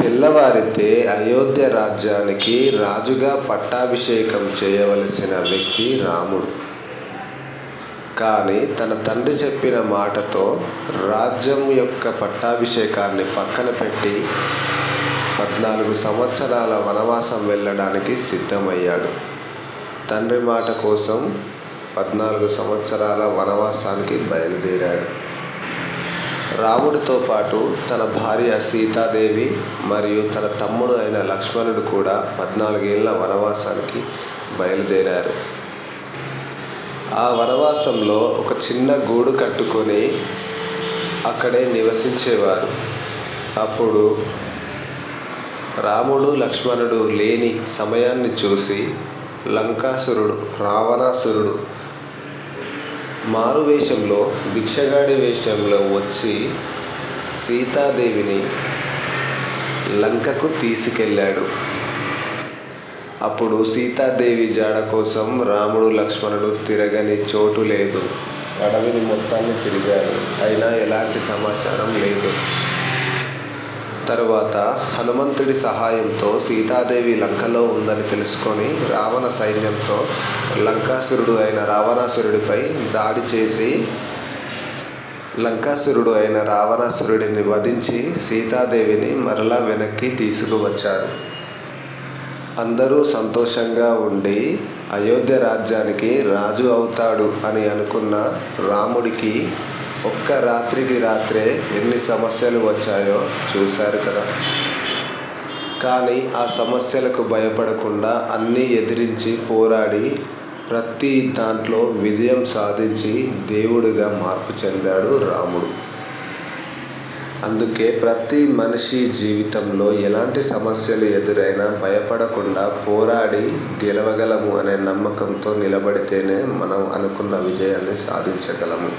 తెల్లవారితే అయోధ్య రాజ్యానికి రాజుగా పట్టాభిషేకం చేయవలసిన వ్యక్తి రాముడు. కానీ తన తండ్రి చెప్పిన మాటతో రాజ్యం యొక్క పట్టాభిషేకాన్ని పక్కన పెట్టి 14 సంవత్సరాల వనవాసం వెళ్ళడానికి సిద్ధమయ్యాడు. తండ్రి మాట కోసం 14 సంవత్సరాల వనవాసానికి బయలుదేరాడు. రాముడితో పాటు తన భార్య సీతాదేవి మరియు తన తమ్ముడు అయిన లక్ష్మణుడు కూడా 14 ఏళ్ల వనవాసానికి బయలుదేరారు. ఆ వనవాసంలో ఒక చిన్న గూడు కట్టుకొని అక్కడే నివసించేవారు. అప్పుడు రాముడు లక్ష్మణుడు లేని సమయాన్ని చూసి లంకాసురుడు రావణాసురుడు మారువేషంలో భిక్షగాడి వేషంలో వచ్చి సీతాదేవిని లంకకు తీసుకెళ్ళాడు. అప్పుడు సీతాదేవి జాడ కోసం రాముడు లక్ష్మణుడు తిరగని చోటు లేదు. అడవిని మొత్తాన్ని తిరిగారు, అయినా ఎలాంటి సమాచారం లేదు. తరువాత హనుమంతుడి సహాయంతో సీతాదేవి లంకలో ఉందని తెలుసుకొని రావణ సైన్యంతో లంకాసురుడు అయిన రావణాసురుడిపై దాడి చేసి రావణాసురుడిని వధించి సీతాదేవిని మరలా వెనక్కి తీసుకువచ్చారు. అందరూ సంతోషంగా ఉండి అయోధ్య రాజ్యానికి రాజు అవుతాడు అని అనుకున్న రాముడికి ఒక్క రాత్రికి రాత్రే ఎన్ని సమస్యలు వచ్చాయో చూశారు కదా. కానీ ఆ సమస్యలకు భయపడకుండా అన్నీ ఎదిరించి పోరాడి ప్రతి దాంట్లో విజయం సాధించి దేవుడిగా మార్పు చెందాడు రాముడు. అందుకే ప్రతి మనిషి జీవితంలో ఎలాంటి సమస్యలు ఎదురైనా భయపడకుండా పోరాడి గెలవగలము అనే నమ్మకంతో నిలబడితేనే మనం అనుకున్న విజయాన్ని సాధించగలము.